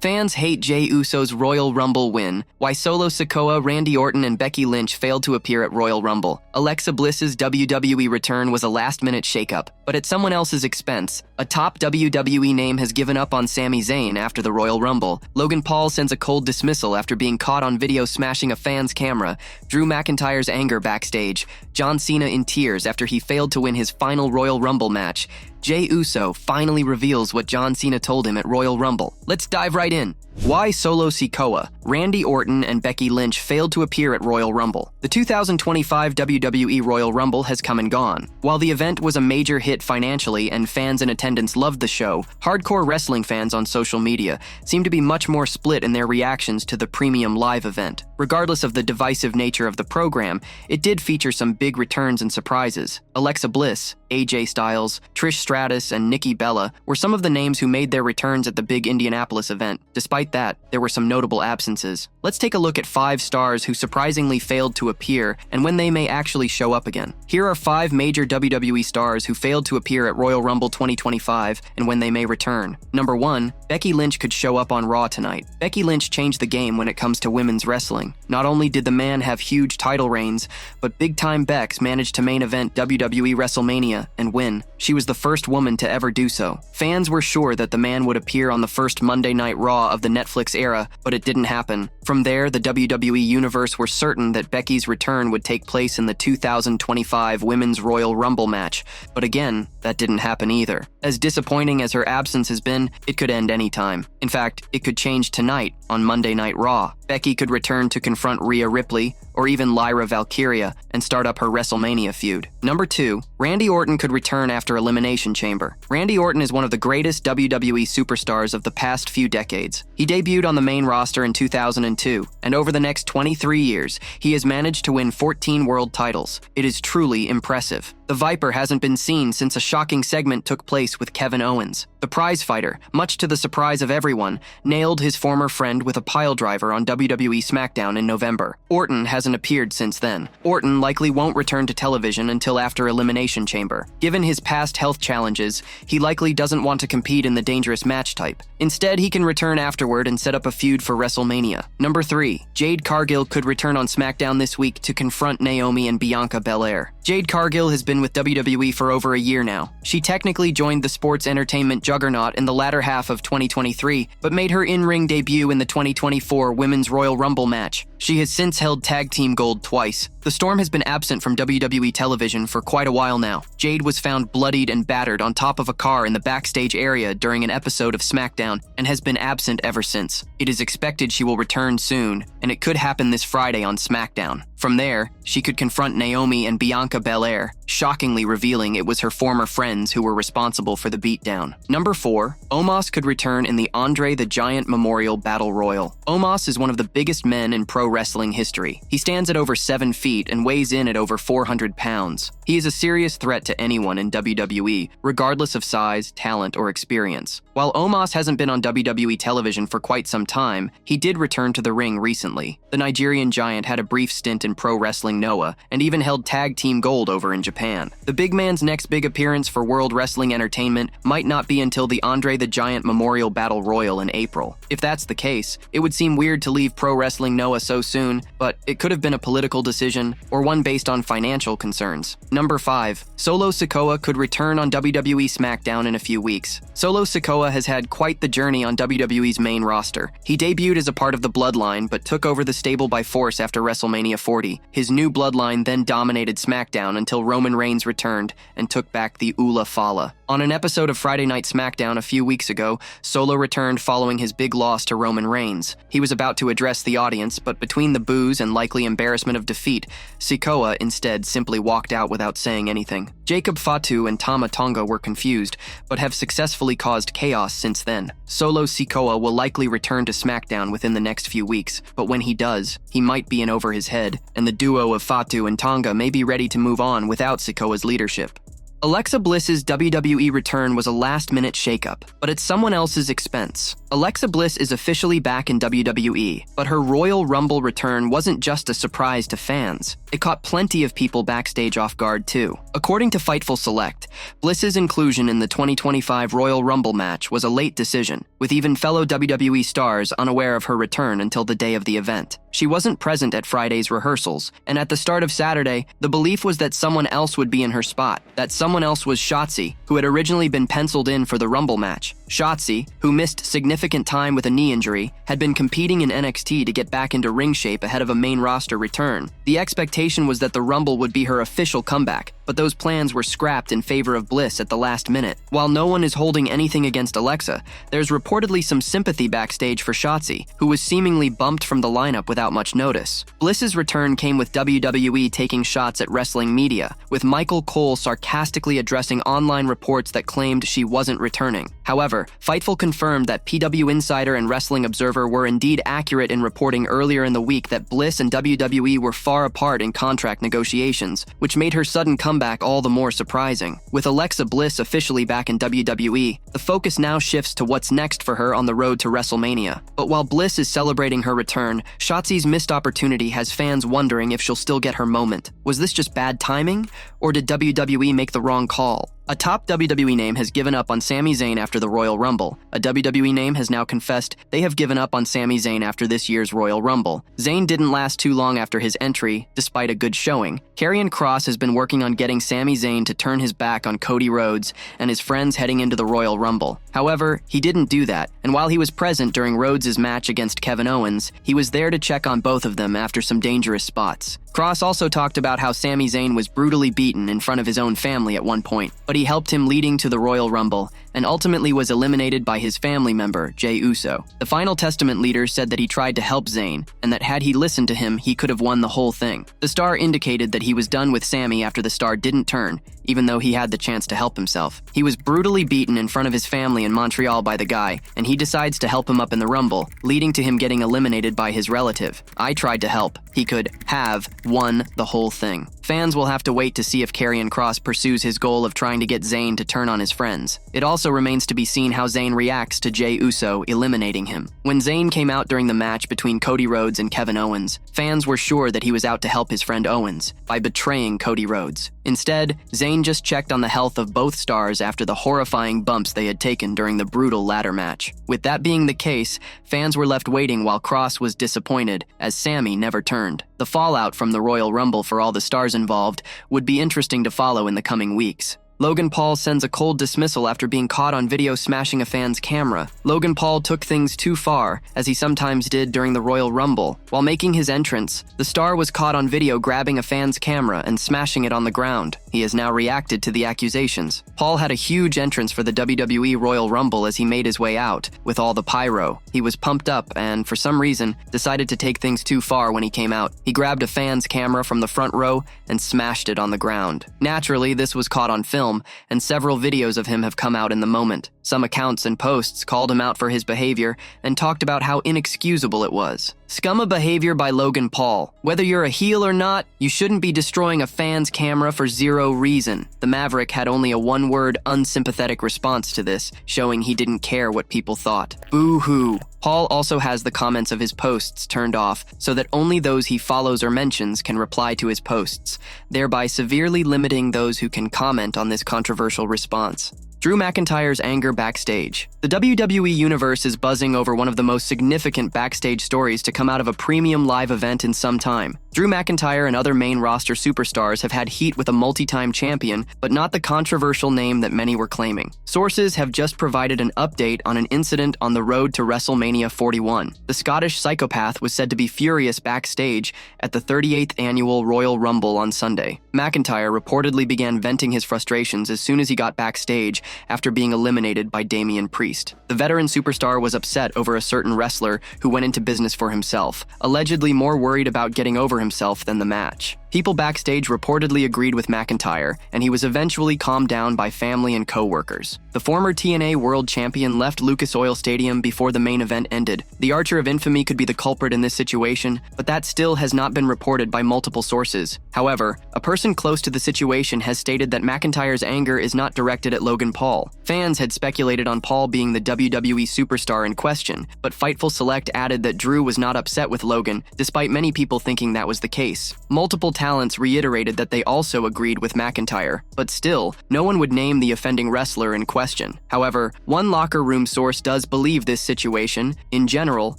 Fans hate Jey Uso's Royal Rumble win, why Solo Sikoa, Randy Orton, and Becky Lynch failed to appear at Royal Rumble. Alexa Bliss's WWE return was a last-minute shakeup, but at someone else's expense. A top WWE name has given up on Sami Zayn after the Royal Rumble. Logan Paul sends a cold dismissal after being caught on video smashing a fan's camera. Drew McIntyre's anger backstage. John Cena in tears after he failed to win his final Royal Rumble match. Jey Uso finally reveals what John Cena told him at Royal Rumble. Let's dive right in. Why Solo Sikoa, Randy Orton, and Becky Lynch failed to appear at Royal Rumble. The 2025 WWE Royal Rumble has come and gone. While the event was a major hit financially and fans in attendance loved the show, hardcore wrestling fans on social media seem to be much more split in their reactions to the premium live event. Regardless of the divisive nature of the program, it did feature some big returns and surprises. Alexa Bliss, AJ Styles, Trish Stratus, and Nikki Bella were some of the names who made their returns at the big Indianapolis event. Despite that, there were some notable absences. Let's take a look at 5 stars who surprisingly failed to appear and when they may actually show up again. Here are 5 major WWE stars who failed to appear at Royal Rumble 2025 and when they may return. Number 1, Becky Lynch could show up on Raw tonight. Becky Lynch changed the game when it comes to women's wrestling. Not only did the man have huge title reigns, but big-time Bex managed to main event WWE WrestleMania and win. She was the first woman to ever do so. Fans were sure that the man would appear on the first Monday Night Raw of the Netflix era, but it didn't happen. From there, the WWE Universe were certain that Becky's return would take place in the 2025 Women's Royal Rumble match, but again, that didn't happen either. As disappointing as her absence has been, it could end anytime. In fact, it could change tonight on Monday Night Raw. Becky could return to confront Rhea Ripley, or even Lyra Valkyria, and start up her WrestleMania feud. Number 2, Randy Orton could return after Elimination Chamber. Randy Orton is one of the greatest WWE superstars of the past few decades. He debuted on the main roster in 2002, and over the next 23 years, he has managed to win 14 world titles. It is truly impressive. The Viper hasn't been seen since a shocking segment took place with Kevin Owens. The prizefighter, much to the surprise of everyone, nailed his former friend with a piledriver on WWE SmackDown in November. Orton hasn't appeared since then. Orton likely won't return to television until after Elimination Chamber. Given his past health challenges, he likely doesn't want to compete in the dangerous match type. Instead, he can return afterward and set up a feud for WrestleMania. Number 3, Jade Cargill could return on SmackDown this week to confront Naomi and Bianca Belair. Jade Cargill has been with WWE for over a year now. She technically joined the sports entertainment juggernaut in the latter half of 2023, but made her in-ring debut in the 2024 Women's Royal Rumble match. She has since held tag team gold twice. The Storm has been absent from WWE television for quite a while now. Jade was found bloodied and battered on top of a car in the backstage area during an episode of SmackDown and has been absent ever since. It is expected she will return soon, and it could happen this Friday on SmackDown. From there, she could confront Naomi and Bianca Belair, shockingly revealing it was her former friends who were responsible for the beatdown. Number 4, Omos could return in the Andre the Giant Memorial Battle Royal. Omos is one of the biggest men in pro wrestling history. He stands at over 7 feet and weighs in at over 400 pounds. He is a serious threat to anyone in WWE, regardless of size, talent, or experience. While Omos hasn't been on WWE television for quite some time, he did return to the ring recently. The Nigerian giant had a brief stint in Pro Wrestling Noah, and even held tag team gold over in Japan. The big man's next big appearance for World Wrestling Entertainment might not be until the Andre the Giant Memorial Battle Royal in April. If that's the case, it would seem weird to leave Pro Wrestling Noah so soon, but it could have been a political decision, or one based on financial concerns. Number 5, Solo Sikoa could return on WWE SmackDown in a few weeks. Solo Sikoa has had quite the journey on WWE's main roster. He debuted as a part of the Bloodline, but took over the stable by force after WrestleMania 40. His new Bloodline then dominated SmackDown until Roman Reigns returned and took back the Ula Fala. On an episode of Friday Night SmackDown a few weeks ago, Solo returned following his big loss to Roman Reigns. He was about to address the audience, but between the boos and likely embarrassment of defeat, Sikoa instead simply walked out without saying anything. Jacob Fatu and Tama Tonga were confused, but have successfully caused chaos since then. Solo Sikoa will likely return to SmackDown within the next few weeks, but when he does, he might be in over his head, and the duo of Fatu and Tonga may be ready to move on without Sikoa's leadership. Alexa Bliss's WWE return was a last-minute shakeup, but at someone else's expense. Alexa Bliss is officially back in WWE, but her Royal Rumble return wasn't just a surprise to fans. It caught plenty of people backstage off guard too. According to Fightful Select, Bliss's inclusion in the 2025 Royal Rumble match was a late decision, with even fellow WWE stars unaware of her return until the day of the event. She wasn't present at Friday's rehearsals, and at the start of Saturday, the belief was that someone else would be in her spot. That someone else was Shotzi, who had originally been penciled in for the Rumble match. Shotzi, who missed significant time with a knee injury, had been competing in NXT to get back into ring shape ahead of a main roster return. The expectation was that the Rumble would be her official comeback, but those plans were scrapped in favor of Bliss at the last minute. While no one is holding anything against Alexa, there's reportedly some sympathy backstage for Shotzi, who was seemingly bumped from the lineup without much notice. Bliss's return came with WWE taking shots at wrestling media, with Michael Cole sarcastically addressing online reports that claimed she wasn't returning. However, Fightful confirmed that PW Insider and Wrestling Observer were indeed accurate in reporting earlier in the week that Bliss and WWE were far apart in contract negotiations, which made her sudden comeback all the more surprising. With Alexa Bliss officially back in WWE, the focus now shifts to what's next for her on the road to WrestleMania. But while Bliss is celebrating her return, Shotzi's missed opportunity has fans wondering if she'll still get her moment. Was this just bad timing, or did WWE make the wrong call? A top WWE name has given up on Sami Zayn after the Royal Rumble. A WWE name has now confessed they have given up on Sami Zayn after this year's Royal Rumble. Zayn didn't last too long after his entry, despite a good showing. Karrion Kross has been working on getting Sami Zayn to turn his back on Cody Rhodes and his friends heading into the Royal Rumble. However, he didn't do that, and while he was present during Rhodes' match against Kevin Owens, he was there to check on both of them after some dangerous spots. Kross also talked about how Sami Zayn was brutally beaten in front of his own family at one point, but he helped him leading to the Royal Rumble and ultimately was eliminated by his family member, Jey Uso. The Final Testament leader said that he tried to help Zayn and that had he listened to him, he could have won the whole thing. The star indicated that he was done with Sami after the star didn't turn, even though he had the chance to help himself. He was brutally beaten in front of his family in Montreal by the guy, and he decides to help him up in the Rumble, leading to him getting eliminated by his relative. I tried to help. He could have won the whole thing. Fans will have to wait to see if Karrion Kross pursues his goal of trying to get Zayn to turn on his friends. It also remains to be seen how Zayn reacts to Jey Uso eliminating him. When Zayn came out during the match between Cody Rhodes and Kevin Owens, fans were sure that he was out to help his friend Owens by betraying Cody Rhodes. Instead, Zayn just checked on the health of both stars after the horrifying bumps they had taken during the brutal ladder match. With that being the case, fans were left waiting while Kross was disappointed, as Sami never turned. The fallout from the Royal Rumble for all the stars involved would be interesting to follow in the coming weeks. Logan Paul sends a cold dismissal after being caught on video smashing a fan's camera. Logan Paul took things too far, as he sometimes did during the Royal Rumble. While making his entrance, the star was caught on video grabbing a fan's camera and smashing it on the ground. He has now reacted to the accusations. Paul had a huge entrance for the WWE Royal Rumble as he made his way out, with all the pyro. He was pumped up and, for some reason, decided to take things too far when he came out. He grabbed a fan's camera from the front row and smashed it on the ground. Naturally, this was caught on film, and several videos of him have come out in the moment. Some accounts and posts called him out for his behavior and talked about how inexcusable it was. Scum of behavior by Logan Paul. Whether you're a heel or not, you shouldn't be destroying a fan's camera for zero reason. The Maverick had only a one-word, unsympathetic response to this, showing he didn't care what people thought. Boo-hoo. Paul also has the comments of his posts turned off so that only those he follows or mentions can reply to his posts, thereby severely limiting those who can comment on this controversial response. Drew McIntyre's anger backstage. The WWE Universe is buzzing over one of the most significant backstage stories to come out of a premium live event in some time. Drew McIntyre and other main roster superstars have had heat with a multi-time champion, but not the controversial name that many were claiming. Sources have just provided an update on an incident on the road to WrestleMania 41. The Scottish psychopath was said to be furious backstage at the 38th annual Royal Rumble on Sunday. McIntyre reportedly began venting his frustrations as soon as he got backstage after being eliminated by Damian Priest. The veteran superstar was upset over a certain wrestler who went into business for himself, allegedly more worried about getting over himself than the match. People backstage reportedly agreed with McIntyre, and he was eventually calmed down by family and co-workers. The former TNA World Champion left Lucas Oil Stadium before the main event ended. The Archer of Infamy could be the culprit in this situation, but that still has not been reported by multiple sources. However, a person close to the situation has stated that McIntyre's anger is not directed at Logan Paul. Fans had speculated on Paul being the WWE superstar in question, but Fightful Select added that Drew was not upset with Logan, despite many people thinking that was the case. Multiple talents reiterated that they also agreed with McIntyre, but still, no one would name the offending wrestler in question. However, one locker room source does believe this situation, in general,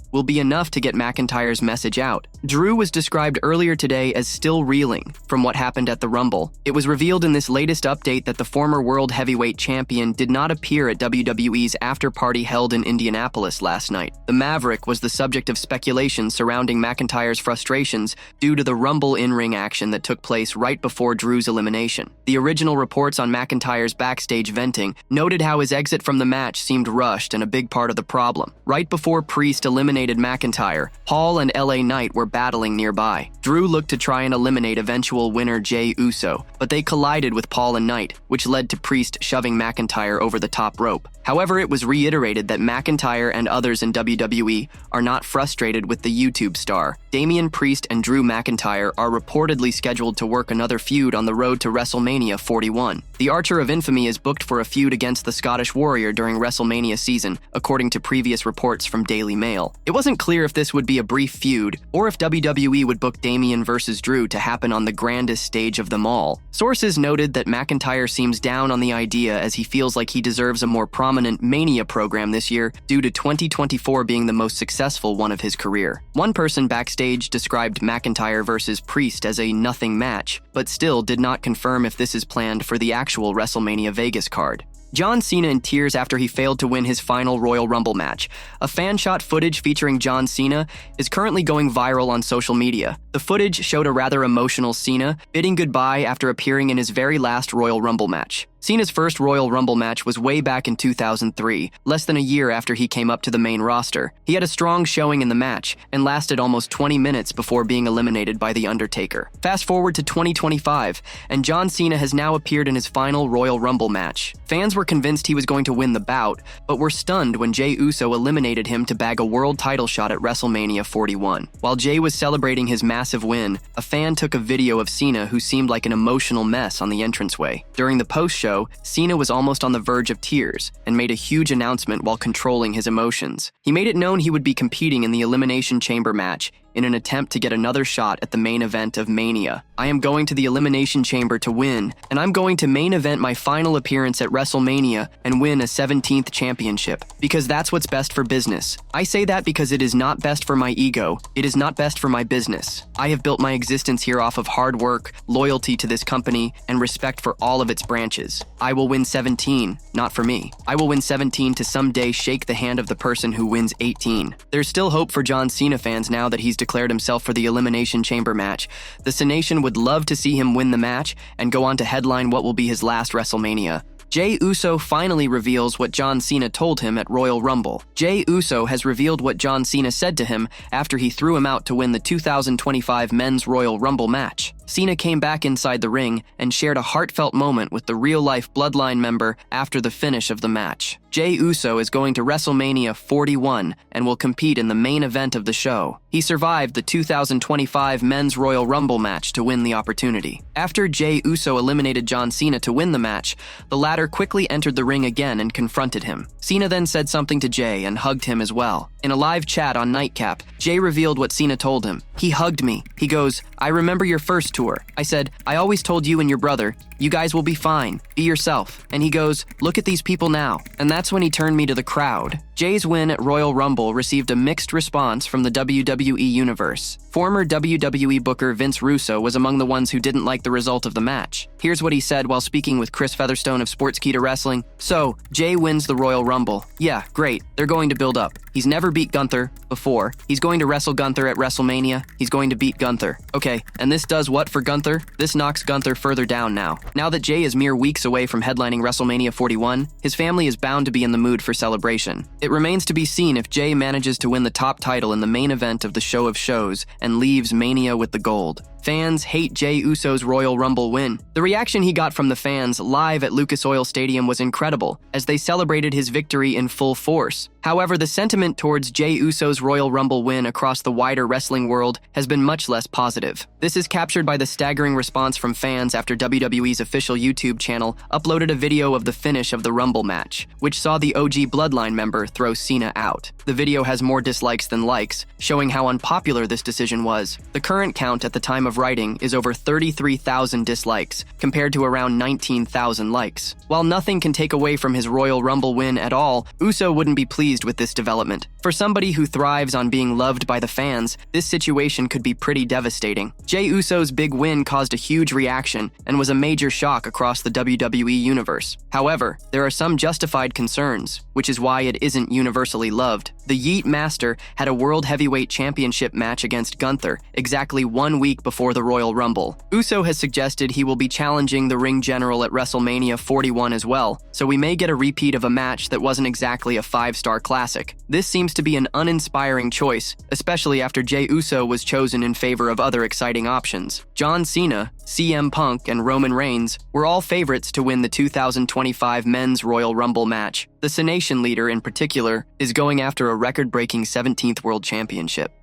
will be enough to get McIntyre's message out. Drew was described earlier today as still reeling from what happened at the Rumble. It was revealed in this latest update that the former World Heavyweight Champion did not appear at WWE's after-party held in Indianapolis last night. The Maverick was the subject of speculation surrounding McIntyre's frustrations due to the Rumble in-ring action that took place right before Drew's elimination. The original reports on McIntyre's backstage venting noted how his exit from the match seemed rushed and a big part of the problem. Right before Priest eliminated McIntyre, Paul and LA Knight were battling nearby. Drew looked to try and eliminate eventual winner Jey Uso, but they collided with Paul and Knight, which led to Priest shoving McIntyre over the top rope. However, it was reiterated that McIntyre and others in WWE are not frustrated with the YouTube star. Damian Priest and Drew McIntyre are reportedly scheduled to work another feud on the road to WrestleMania 41. The Archer of Infamy is booked for a feud against the Scottish Warrior during WrestleMania season, according to previous reports from Daily Mail. It wasn't clear if this would be a brief feud, or if WWE would book Damian versus Drew to happen on the grandest stage of them all. Sources noted that McIntyre seems down on the idea as he feels like he deserves a more prominent Mania program this year due to 2024 being the most successful one of his career. One person backstage described McIntyre versus Priest as a nothing match, but still did not confirm if this is planned for the actual WrestleMania Vegas card. John Cena in tears after he failed to win his final Royal Rumble match. A fan-shot footage featuring John Cena is currently going viral on social media. The footage showed a rather emotional Cena bidding goodbye after appearing in his very last Royal Rumble match. Cena's first Royal Rumble match was way back in 2003, less than a year after he came up to the main roster. He had a strong showing in the match and lasted almost 20 minutes before being eliminated by The Undertaker. Fast forward to 2025, and John Cena has now appeared in his final Royal Rumble match. Fans were convinced he was going to win the bout, but were stunned when Jey Uso eliminated him to bag a world title shot at WrestleMania 41. While Jey was celebrating his massive win, a fan took a video of Cena who seemed like an emotional mess on the entranceway. During the post-show, Cena was almost on the verge of tears and made a huge announcement while controlling his emotions. He made it known he would be competing in the Elimination Chamber match in an attempt to get another shot at the main event of Mania. I am going to the Elimination Chamber to win, and I'm going to main event my final appearance at WrestleMania and win a 17th championship, because that's what's best for business. I say that because it is not best for my ego, it is not best for my business. I have built my existence here off of hard work, loyalty to this company, and respect for all of its branches. I will win 17, not for me. I will win 17 to someday shake the hand of the person who wins 18. There's still hope for John Cena fans now that he's declared himself for the Elimination Chamber match. The Cenation would love to see him win the match and go on to headline what will be his last WrestleMania. Jey Uso finally reveals what John Cena told him at Royal Rumble. Jey Uso has revealed what John Cena said to him after he threw him out to win the 2025 Men's Royal Rumble match. Cena came back inside the ring and shared a heartfelt moment with the real-life Bloodline member after the finish of the match. Jey Uso is going to WrestleMania 41 and will compete in the main event of the show. He survived the 2025 Men's Royal Rumble match to win the opportunity. After Jey Uso eliminated John Cena to win the match, the latter quickly entered the ring again and confronted him. Cena then said something to Jey and hugged him as well. In a live chat on Nightcap, Jey revealed what Cena told him. He hugged me. He goes, "I remember your first tour. I said, I always told you and your brother, you guys will be fine. Be yourself." And he goes, "Look at these people now." And that's when he turned me to the crowd. Jey's win at Royal Rumble received a mixed response from the WWE universe. Former WWE booker Vince Russo was among the ones who didn't like the result of the match. Here's what he said while speaking with Chris Featherstone of Sportskeeda Wrestling. "So, Jey wins the Royal Rumble. Yeah, great. They're going to build up. He's never beat Gunther before. He's going to wrestle Gunther at WrestleMania. He's going to beat Gunther. Okay, and this does what for Gunther? This knocks Gunther further down now. Now that Jey is mere weeks away from headlining WrestleMania 41, his family is bound to be in the mood for celebration. It remains to be seen if Jey manages to win the top title in the main event of the show of shows and leaves Mania with the gold. Fans hate Jey Uso's Royal Rumble win. The reaction he got from the fans live at Lucas Oil Stadium was incredible, as they celebrated his victory in full force. However, the sentiment towards Jey Uso's Royal Rumble win across the wider wrestling world has been much less positive. This is captured by the staggering response from fans after WWE's official YouTube channel uploaded a video of the finish of the Rumble match, which saw the OG Bloodline member throw Cena out. The video has more dislikes than likes, showing how unpopular this decision was. The current count at the time of writing is over 33,000 dislikes, compared to around 19,000 likes. While nothing can take away from his Royal Rumble win at all, Uso wouldn't be pleased with this development. For somebody who thrives on being loved by the fans, this situation could be pretty devastating. Jey Uso's big win caused a huge reaction and was a major shock across the WWE universe. However, there are some justified concerns, which is why it isn't universally loved. The Yeet Master had a World Heavyweight Championship match against Gunther exactly 1 week before the Royal Rumble. Uso has suggested he will be challenging the Ring General at WrestleMania 41 as well, so we may get a repeat of a match that wasn't exactly a 5-star classic. This seems to be an uninspiring choice, especially after Jey Uso was chosen in favor of other exciting options. John Cena, CM Punk, and Roman Reigns were all favorites to win the 2025 Men's Royal Rumble match. The Cenation leader, in particular, is going after a record-breaking 17th World Championship.